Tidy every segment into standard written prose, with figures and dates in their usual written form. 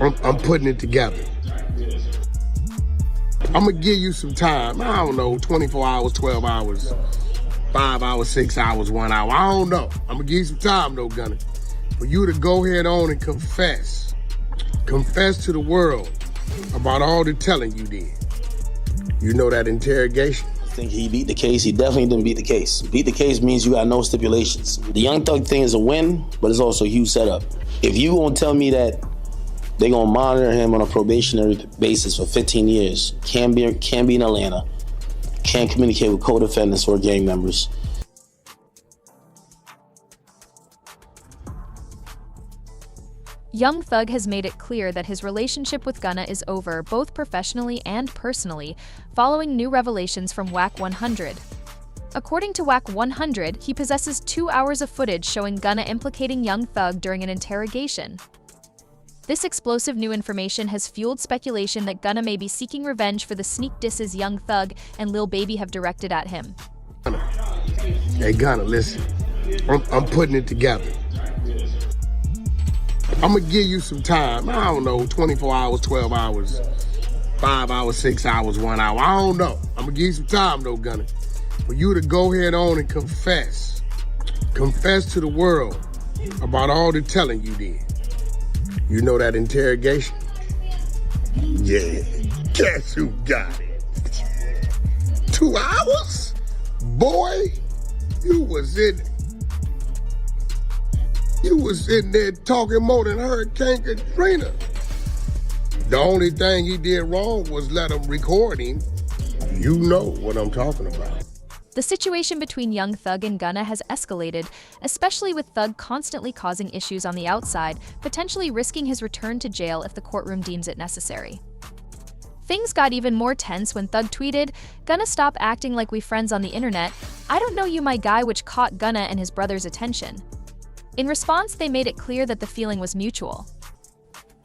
I'm putting it together. I'm gonna give you some time. I don't know, 24 hours, 12 hours, 5 hours, 6 hours, 1 hour. I don't know. I'm gonna give you some time though, Gunna, for you to go ahead on and confess. Confess to the world about all the telling you did. You know that interrogation? I think he beat the case. He definitely didn't beat the case. Beat the case means you got no stipulations. The Young Thug thing is a win, but it's also a huge setup. If you gonna tell me that they're gonna monitor him on a probationary basis for 15 years, can't be in Atlanta, can't communicate with co-defendants or gang members. Young Thug has made it clear that his relationship with Gunna is over, both professionally and personally, following new revelations from WAC 100. According to WAC 100, he possesses 2 hours of footage showing Gunna implicating Young Thug during an interrogation. This explosive new information has fueled speculation that Gunna may be seeking revenge for the sneak disses Young Thug and Lil Baby have directed at him. Hey Gunna, listen, I'm putting it together. I'm gonna give you some time. I don't know, 24 hours, 12 hours, 5 hours, 6 hours, 1 hour. I don't know. I'm gonna give you some time though, Gunna, for you to go ahead on and confess. Confess to the world about all the telling you did. You know that interrogation? Yeah, guess who got it? 2 hours? Boy, you was in there talking more than Hurricane Katrina. The only thing he did wrong was let him record him. You know what I'm talking about. The situation between Young Thug and Gunna has escalated, especially with Thug constantly causing issues on the outside, potentially risking his return to jail if the courtroom deems it necessary. Things got even more tense when Thug tweeted, "Gunna, stop acting like we friends on the internet. I don't know you my guy," which caught Gunna and his brother's attention. In response, they made it clear that the feeling was mutual.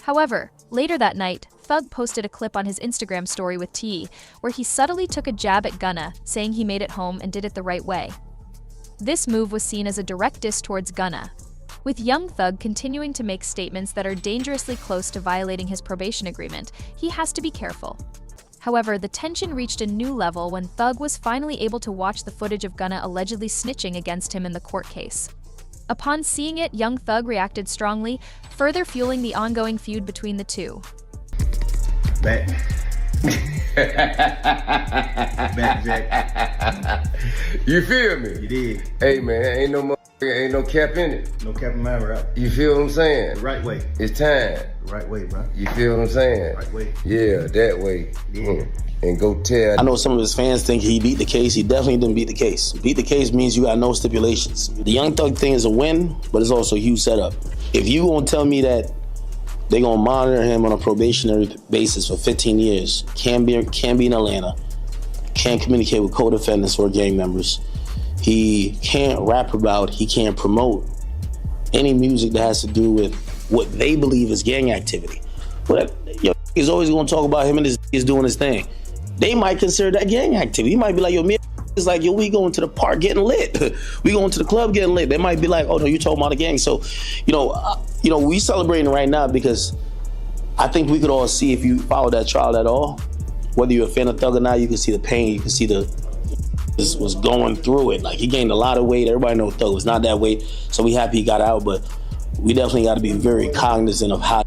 However, later that night, Thug posted a clip on his Instagram story with T, where he subtly took a jab at Gunna, saying he made it home and did it the right way. This move was seen as a direct diss towards Gunna, with Young Thug continuing to make statements that are dangerously close to violating his probation agreement. He has to be careful. However, the tension reached a new level when Thug was finally able to watch the footage of Gunna allegedly snitching against him in the court case. Upon seeing it, Young Thug reacted strongly, further fueling the ongoing feud between the two. Back. Back, Jack. You feel me? You did. Hey man, ain't no cap in it. No cap in my rap. You feel what I'm saying? The right way. It's time. The right way, bro. You feel what I'm saying? Right way. Yeah, that way. Yeah. And go tell. I know some of his fans think he beat the case. He definitely didn't beat the case. Beat the case means you got no stipulations. The Young Thug thing is a win, but it's also a huge setup. If you gonna tell me that they're gonna monitor him on a probationary basis for 15 years, can't be in Atlanta, can't communicate with co-defendants or gang members, he can't rap about, he can't promote any music that has to do with what they believe is gang activity. But he's always gonna talk about him and he's doing his thing. They might consider that gang activity. He might be like, yo, me is like, yo, we going to the park getting lit. We going to the club getting lit. They might be like, oh no, you talking about a gang. So, we celebrating right now because I think we could all see, if you follow that trial at all, whether you're a fan of Thug or not, you can see the pain, you can see this was going through it. Like, he gained a lot of weight. Everybody knows Thug was not that weight, so we happy he got out, but we definitely got to be very cognizant of how.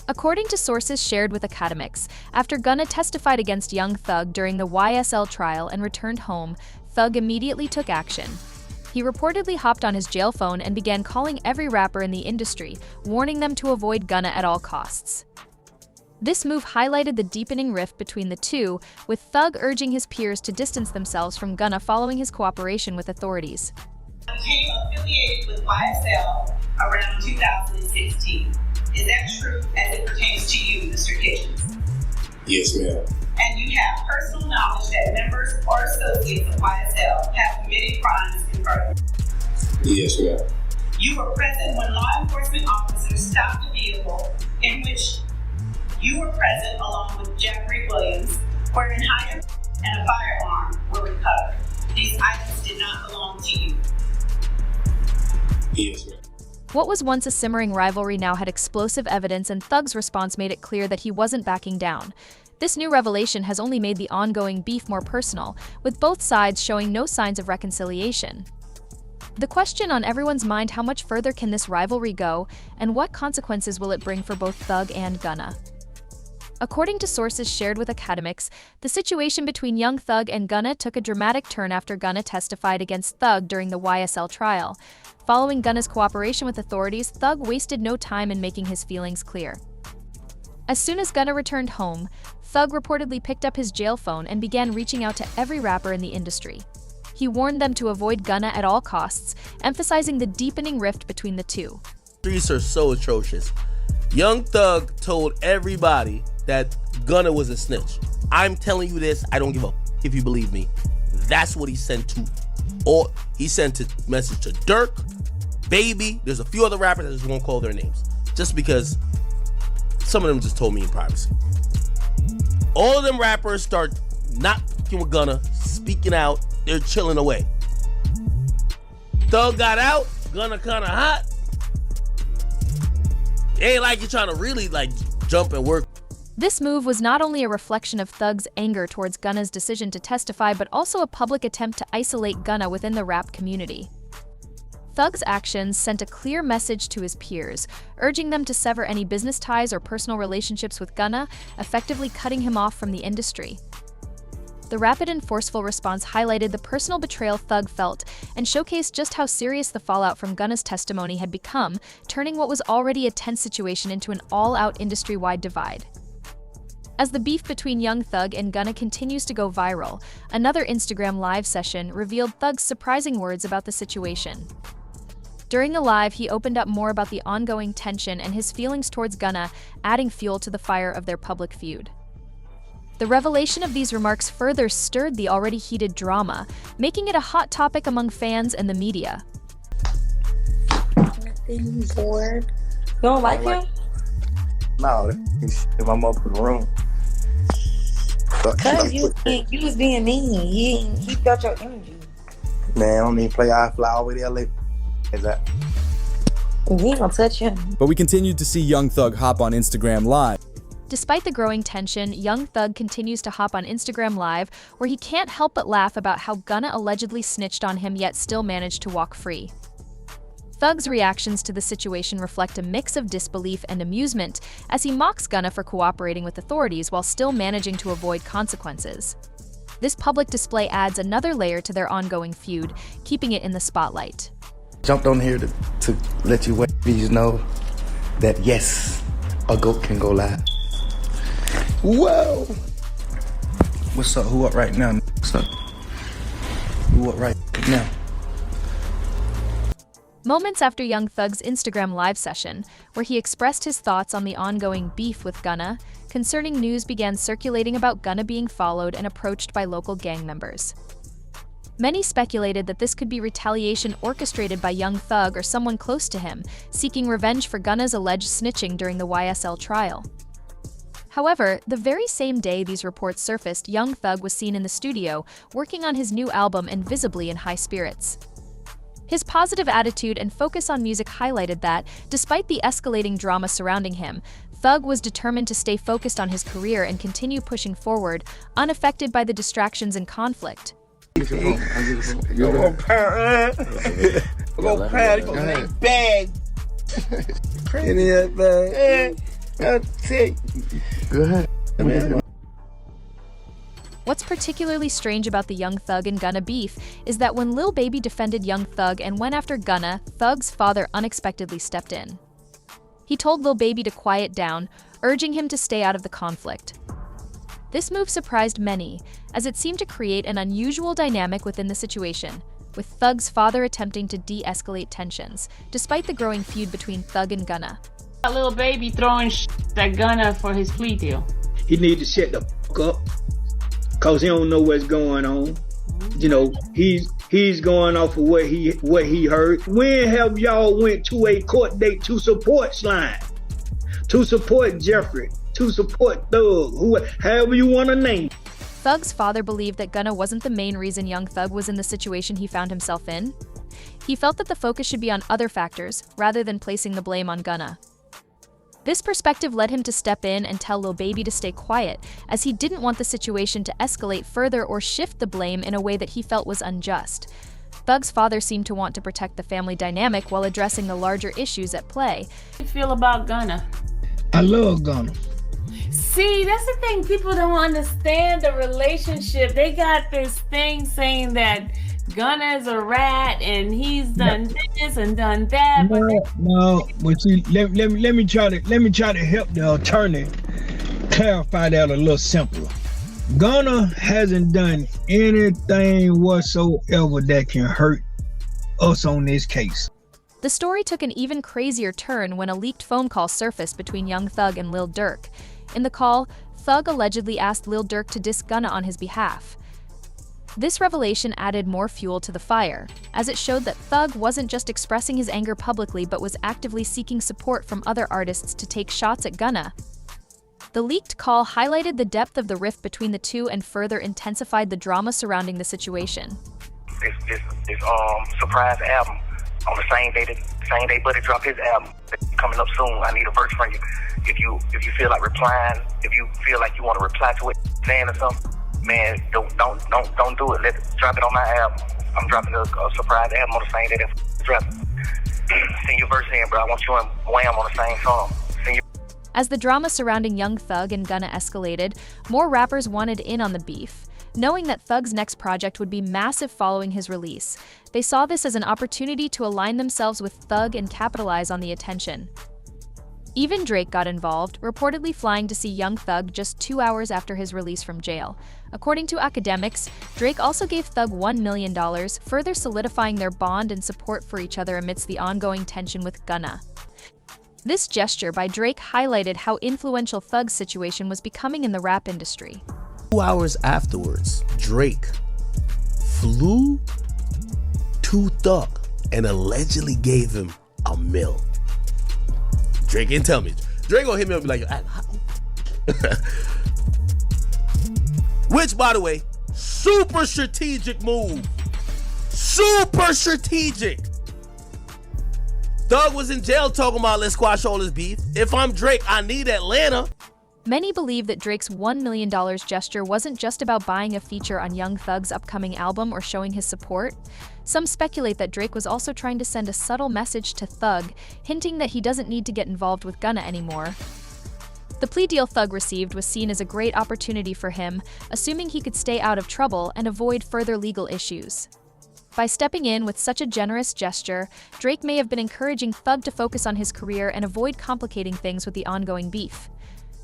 According to sources shared with Academics, after Gunna testified against Young Thug during the YSL trial and returned home, Thug immediately took action. He reportedly hopped on his jail phone and began calling every rapper in the industry, warning them to avoid Gunna at all costs. This move highlighted the deepening rift between the two, with Thug urging his peers to distance themselves from Gunna following his cooperation with authorities. I became affiliated with YSL around 2016. Is that true as it pertains to you, Mr. Kitchens? Yes, ma'am. And you have personal knowledge that members or associates of YSL have committed crimes in furtherance? Yes, ma'am. You were present when law enforcement officers stopped a vehicle in which you were present along with Jeffrey Williams, wherein Hyde and a firearm were recovered. These items did not belong to you. Yes, ma'am. What was once a simmering rivalry now had explosive evidence, and Thug's response made it clear that he wasn't backing down. This new revelation has only made the ongoing beef more personal, with both sides showing no signs of reconciliation. The question on everyone's mind: how much further can this rivalry go, and what consequences will it bring for both Thug and Gunna? According to sources shared with academics, the situation between Young Thug and Gunna took a dramatic turn after Gunna testified against Thug during the YSL trial. Following Gunna's cooperation with authorities, Thug wasted no time in making his feelings clear. As soon as Gunna returned home, Thug reportedly picked up his jail phone and began reaching out to every rapper in the industry. He warned them to avoid Gunna at all costs, emphasizing the deepening rift between the two. Streets are so atrocious. Young Thug told everybody that Gunna was a snitch. I'm telling you this, I don't give a if you believe me. That's what he sent to. Or he sent a message to Dirk, Baby. There's a few other rappers, I just won't call their names, just because some of them just told me in privacy. All of them rappers start not fucking with Gunna, speaking out, they're chilling away. Thug got out, Gunna kinda hot. It ain't like you're trying to really jump and work. This move was not only a reflection of Thug's anger towards Gunna's decision to testify, but also a public attempt to isolate Gunna within the rap community. Thug's actions sent a clear message to his peers, urging them to sever any business ties or personal relationships with Gunna, effectively cutting him off from the industry. The rapid and forceful response highlighted the personal betrayal Thug felt and showcased just how serious the fallout from Gunna's testimony had become, turning what was already a tense situation into an all-out industry-wide divide. As the beef between Young Thug and Gunna continues to go viral, another Instagram live session revealed Thug's surprising words about the situation. During the live, he opened up more about the ongoing tension and his feelings towards Gunna, adding fuel to the fire of their public feud. The revelation of these remarks further stirred the already heated drama, making it a hot topic among fans and the media. Bored. You don't like him? No, if I'm up in the room. Cause you was being mean. He felt your energy. Man, I don't even play. I fly all the way to LA. Is that? You ain't gonna touch him. But we continued to see Young Thug hop on Instagram Live. Despite the growing tension, Young Thug continues to hop on Instagram Live, where he can't help but laugh about how Gunna allegedly snitched on him yet still managed to walk free. Thug's reactions to the situation reflect a mix of disbelief and amusement, as he mocks Gunna for cooperating with authorities while still managing to avoid consequences. This public display adds another layer to their ongoing feud, keeping it in the spotlight. Jumped on here to let you ladies know that yes, a goat can go live. Whoa! What's up? Who up right now? What's up? Who up right now? Moments after Young Thug's Instagram live session, where he expressed his thoughts on the ongoing beef with Gunna, concerning news began circulating about Gunna being followed and approached by local gang members. Many speculated that this could be retaliation orchestrated by Young Thug or someone close to him, seeking revenge for Gunna's alleged snitching during the YSL trial. However, the very same day these reports surfaced, Young Thug was seen in the studio, working on his new album and visibly in high spirits. His positive attitude and focus on music highlighted that, despite the escalating drama surrounding him, Thug was determined to stay focused on his career and continue pushing forward, unaffected by the distractions and conflict. What's particularly strange about the Young Thug and Gunna beef is that when Lil Baby defended Young Thug and went after Gunna, Thug's father unexpectedly stepped in. He told Lil Baby to quiet down, urging him to stay out of the conflict. This move surprised many, as it seemed to create an unusual dynamic within the situation, with Thug's father attempting to de-escalate tensions, despite the growing feud between Thug and Gunna. A Lil Baby throwing at Gunna for his plea deal. He need to shut the fuck up, cause he don't know what's going on. You know, he's going off of what he heard. When have y'all went to a court date to support Slime, to support Jeffrey, to support Thug, however you want to name? Thug's father believed that Gunna wasn't the main reason Young Thug was in the situation he found himself in. He felt that the focus should be on other factors, rather than placing the blame on Gunna. This perspective led him to step in and tell Lil Baby to stay quiet, as he didn't want the situation to escalate further or shift the blame in a way that he felt was unjust. Thug's father seemed to want to protect the family dynamic while addressing the larger issues at play. How do you feel about Gunna? I love Gunna. See, that's the thing. People don't understand the relationship. They got this thing saying that Gunna's a rat and he's done this and done that. But see, let me try to help the attorney clarify that a little simpler. Gunna hasn't done anything whatsoever that can hurt us on this case. The story took an even crazier turn when a leaked phone call surfaced between Young Thug and Lil Durk. In the call, Thug allegedly asked Lil Durk to diss Gunna on his behalf. This revelation added more fuel to the fire, as it showed that Thug wasn't just expressing his anger publicly but was actively seeking support from other artists to take shots at Gunna. The leaked call highlighted the depth of the rift between the two and further intensified the drama surrounding the situation. This surprise album on the same day Buddy dropped his album. Coming up soon. I need a verse from you. If you feel like replying, if you feel like you want to reply to it, saying or something, man, don't do it. Drop it on my album. I'm dropping a surprise album on the same day that dropping. Send your verse in, bro. I want you and Wham on the same song. As the drama surrounding Young Thug and Gunna escalated, more rappers wanted in on the beef. Knowing that Thug's next project would be massive following his release, they saw this as an opportunity to align themselves with Thug and capitalize on the attention. Even Drake got involved, reportedly flying to see Young Thug just 2 hours after his release from jail. According to academics, Drake also gave Thug $1 million, further solidifying their bond and support for each other amidst the ongoing tension with Gunna. This gesture by Drake highlighted how influential Thug's situation was becoming in the rap industry. 2 hours afterwards, Drake flew to Thug and allegedly gave him $1 million. Drake didn't tell me. Drake gonna hit me up and be like, which, by the way, super strategic move. Super strategic. Thug was in jail talking about let's squash all this beef. If I'm Drake, I need Atlanta. Many believe that Drake's $1 million gesture wasn't just about buying a feature on Young Thug's upcoming album or showing his support. Some speculate that Drake was also trying to send a subtle message to Thug, hinting that he doesn't need to get involved with Gunna anymore. The plea deal Thug received was seen as a great opportunity for him, assuming he could stay out of trouble and avoid further legal issues. By stepping in with such a generous gesture, Drake may have been encouraging Thug to focus on his career and avoid complicating things with the ongoing beef.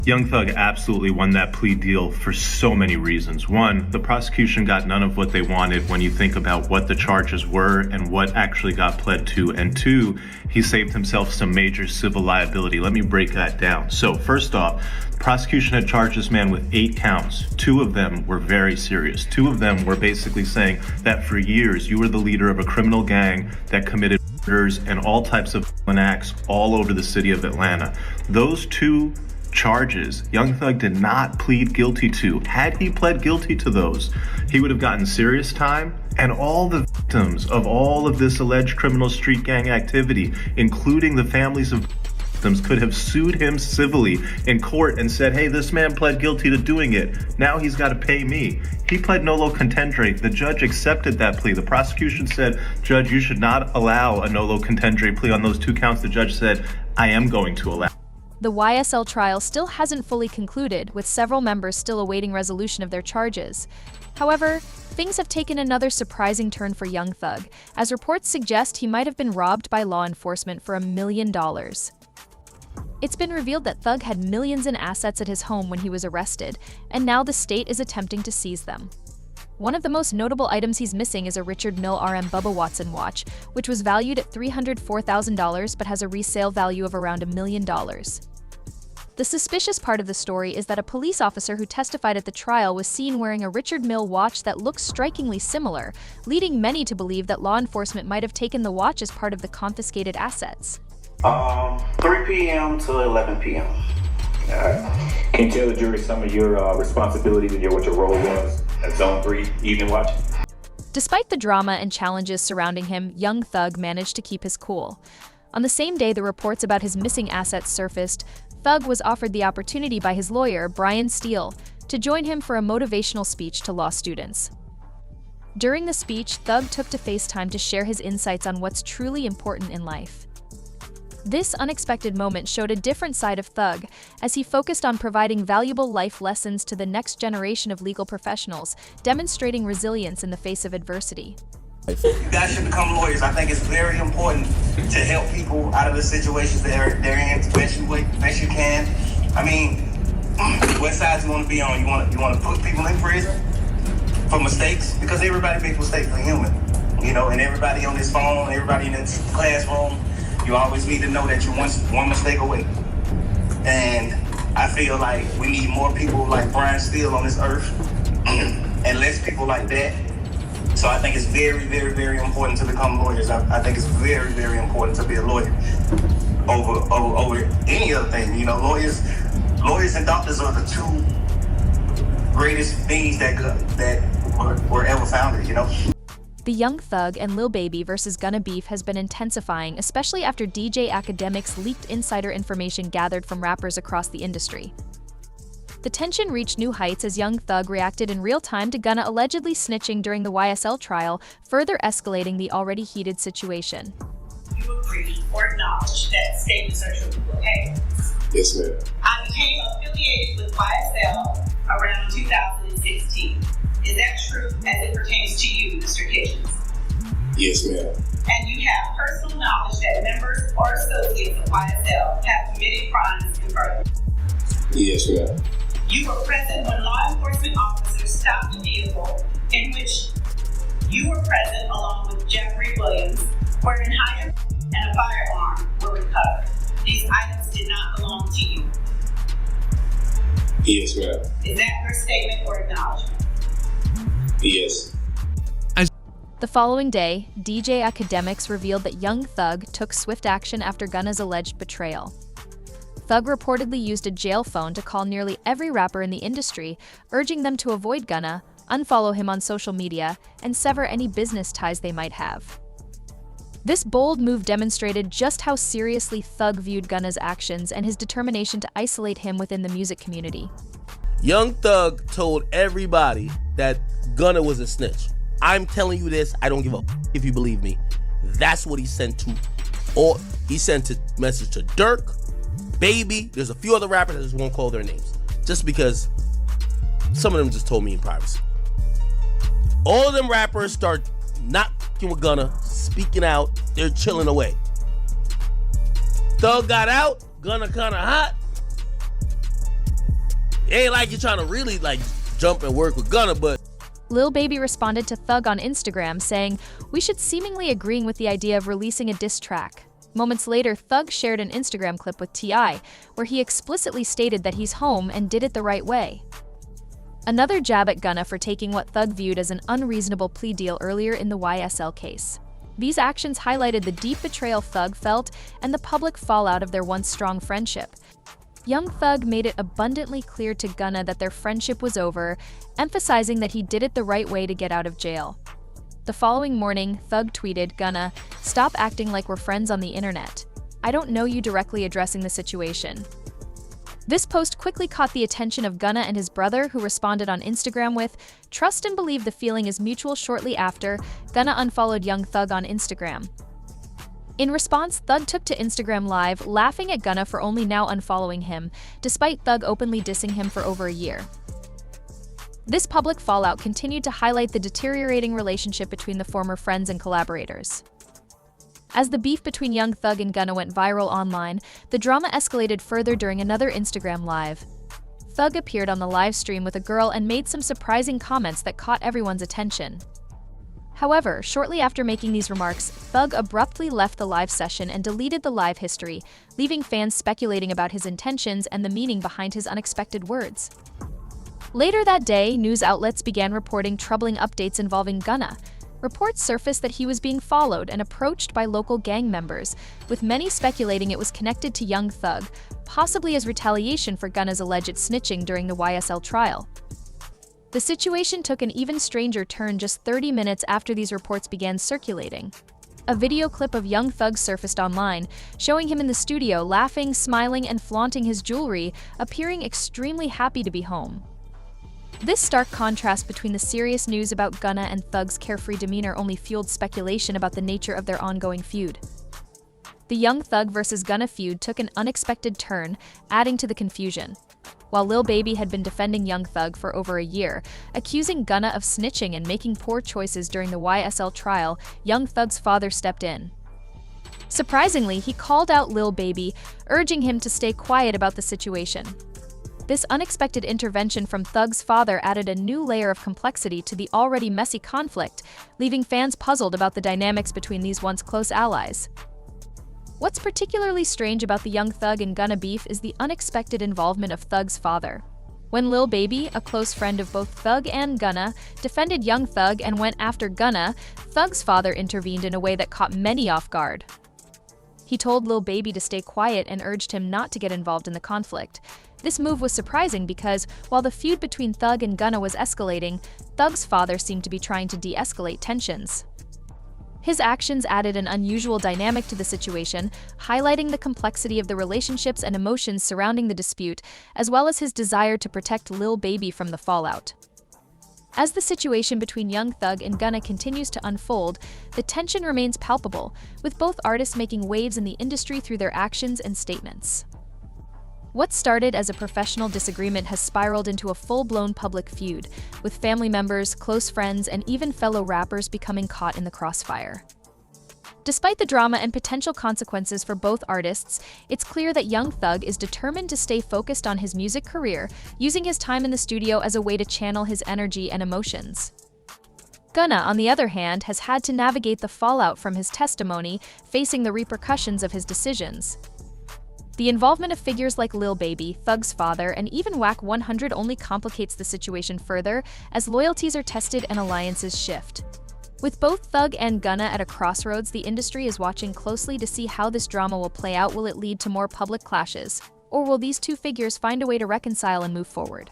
Young Thug absolutely won that plea deal for so many reasons. One, the prosecution got none of what they wanted when you think about what the charges were and what actually got pled to. And two, he saved himself some major civil liability. Let me break that down. So first off, the prosecution had charged this man with 8 counts. 2 of them were very serious. 2 of them were basically saying that for years you were the leader of a criminal gang that committed murders and all types of acts all over the city of Atlanta. Those 2 charges Young Thug did not plead guilty to. Had he pled guilty to those, he would have gotten serious time, and all the victims of all of this alleged criminal street gang activity, including the families of victims, could have sued him civilly in court and said, hey, this man pled guilty to doing it. Now he's got to pay me. He pled nolo contendere. The judge accepted that plea. The prosecution said, Judge, you should not allow a nolo contendere plea on those 2 counts. The judge said, I am going to allow. The YSL trial still hasn't fully concluded, with several members still awaiting resolution of their charges. However, things have taken another surprising turn for Young Thug, as reports suggest he might have been robbed by law enforcement for $1 million. It's been revealed that Thug had millions in assets at his home when he was arrested, and now the state is attempting to seize them. One of the most notable items he's missing is a Richard Mille RM Bubba Watson watch, which was valued at $304,000 but has a resale value of around $1 million. The suspicious part of the story is that a police officer who testified at the trial was seen wearing a Richard Mille watch that looks strikingly similar, leading many to believe that law enforcement might have taken the watch as part of the confiscated assets. 3 p.m. to 11 p.m. Can you tell the jury some of your responsibilities and what your role was at Zone 3 evening watch? Despite the drama and challenges surrounding him, Young Thug managed to keep his cool. On the same day the reports about his missing assets surfaced, Thug was offered the opportunity by his lawyer, Brian Steele, to join him for a motivational speech to law students. During the speech, Thug took to FaceTime to share his insights on what's truly important in life. This unexpected moment showed a different side of Thug, as he focused on providing valuable life lessons to the next generation of legal professionals, demonstrating resilience in the face of adversity. You guys should become lawyers. I think it's very important to help people out of the situations they're in the best you can. I mean, what side you want to be on? You want to put people in prison for mistakes? Because everybody makes mistakes. We're human, and everybody on this phone, everybody in this classroom, you always need to know that you're one mistake away. And I feel like we need more people like Brian Steele on this earth and less people like that. So I think it's very, very, very important to become lawyers. I think it's very, very important to be a lawyer over any other thing. Lawyers and doctors are the two greatest things that were ever founded. The Young Thug and Lil Baby vs. Gunna beef has been intensifying, especially after DJ Academics leaked insider information gathered from rappers across the industry. The tension reached new heights as Young Thug reacted in real time to Gunna allegedly snitching during the YSL trial, further escalating the already heated situation. You agree or acknowledge that statements are true, okay? Yes, ma'am. I became affiliated with YSL around 2016. Is that true as it pertains to you, Mr. Kitchens? Yes, ma'am. And you have personal knowledge that members or associates of YSL have committed crimes in furtherance? Yes, ma'am. You were present when law enforcement officers stopped a vehicle in which you were present along with Jeffrey Williams, wherein hydro and a firearm were recovered. These items did not belong to you. Yes, ma'am. Is that your statement or acknowledgement? Yes. The following day, DJ Academics revealed that Young Thug took swift action after Gunna's alleged betrayal. Thug reportedly used a jail phone to call nearly every rapper in the industry, urging them to avoid Gunna, unfollow him on social media, and sever any business ties they might have. This bold move demonstrated just how seriously Thug viewed Gunna's actions and his determination to isolate him within the music community. Young Thug told everybody that Gunna was a snitch. I'm telling you this, I don't give a if you believe me. That's what he sent to, or he sent a message to Dirk, Baby. There's a few other rappers, I just won't call their names, just because some of them just told me in privacy. All of them rappers start not fucking with Gunna, speaking out, they're chilling away. Thug got out, Gunna kinda hot. It ain't like you're trying to really jump and work with Gunna, but Lil Baby responded to Thug on Instagram saying, "We should seemingly agreeing with the idea of releasing a diss track." Moments later, Thug shared an Instagram clip with T.I., where he explicitly stated that he's home and did it the right way. Another jab at Gunna for taking what Thug viewed as an unreasonable plea deal earlier in the YSL case. These actions highlighted the deep betrayal Thug felt and the public fallout of their once strong friendship. Young Thug made it abundantly clear to Gunna that their friendship was over, emphasizing that he did it the right way to get out of jail. The following morning, Thug tweeted, "Gunna, stop acting like we're friends on the internet. I don't know you," directly addressing the situation. This post quickly caught the attention of Gunna and his brother, who responded on Instagram with, "Trust and believe the feeling is mutual." Shortly after, Gunna unfollowed Young Thug on Instagram. In response, Thug took to Instagram Live, laughing at Gunna for only now unfollowing him, despite Thug openly dissing him for over a year. This public fallout continued to highlight the deteriorating relationship between the former friends and collaborators. As the beef between Young Thug and Gunna went viral online, the drama escalated further during another Instagram Live. Thug appeared on the live stream with a girl and made some surprising comments that caught everyone's attention. However, shortly after making these remarks, Thug abruptly left the live session and deleted the live history, leaving fans speculating about his intentions and the meaning behind his unexpected words. Later that day, news outlets began reporting troubling updates involving Gunna. Reports surfaced that he was being followed and approached by local gang members, with many speculating it was connected to Young Thug, possibly as retaliation for Gunna's alleged snitching during the YSL trial. The situation took an even stranger turn just 30 minutes after these reports began circulating. A video clip of Young Thug surfaced online, showing him in the studio laughing, smiling, and flaunting his jewelry, appearing extremely happy to be home. This stark contrast between the serious news about Gunna and Thug's carefree demeanor only fueled speculation about the nature of their ongoing feud. The Young Thug vs. Gunna feud took an unexpected turn, adding to the confusion. While Lil Baby had been defending Young Thug for over a year, accusing Gunna of snitching and making poor choices during the YSL trial, Young Thug's father stepped in. Surprisingly, he called out Lil Baby, urging him to stay quiet about the situation. This unexpected intervention from Thug's father added a new layer of complexity to the already messy conflict, leaving fans puzzled about the dynamics between these once close allies. What's particularly strange about the Young Thug and Gunna beef is the unexpected involvement of Thug's father. When Lil Baby, a close friend of both Thug and Gunna, defended Young Thug and went after Gunna, Thug's father intervened in a way that caught many off guard. He told Lil Baby to stay quiet and urged him not to get involved in the conflict. This move was surprising because, while the feud between Thug and Gunna was escalating, Thug's father seemed to be trying to de-escalate tensions. His actions added an unusual dynamic to the situation, highlighting the complexity of the relationships and emotions surrounding the dispute, as well as his desire to protect Lil Baby from the fallout. As the situation between Young Thug and Gunna continues to unfold, the tension remains palpable, with both artists making waves in the industry through their actions and statements. What started as a professional disagreement has spiraled into a full-blown public feud, with family members, close friends, and even fellow rappers becoming caught in the crossfire. Despite the drama and potential consequences for both artists, it's clear that Young Thug is determined to stay focused on his music career, using his time in the studio as a way to channel his energy and emotions. Gunna, on the other hand, has had to navigate the fallout from his testimony, facing the repercussions of his decisions. The involvement of figures like Lil Baby, Thug's father, and even Wack 100 only complicates the situation further as loyalties are tested and alliances shift. With both Thug and Gunna at a crossroads, the industry is watching closely to see how this drama will play out. Will it lead to more public clashes? Or will these two figures find a way to reconcile and move forward?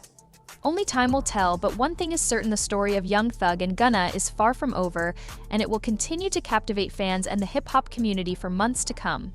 Only time will tell, but one thing is certain: the story of Young Thug and Gunna is far from over, and it will continue to captivate fans and the hip-hop community for months to come.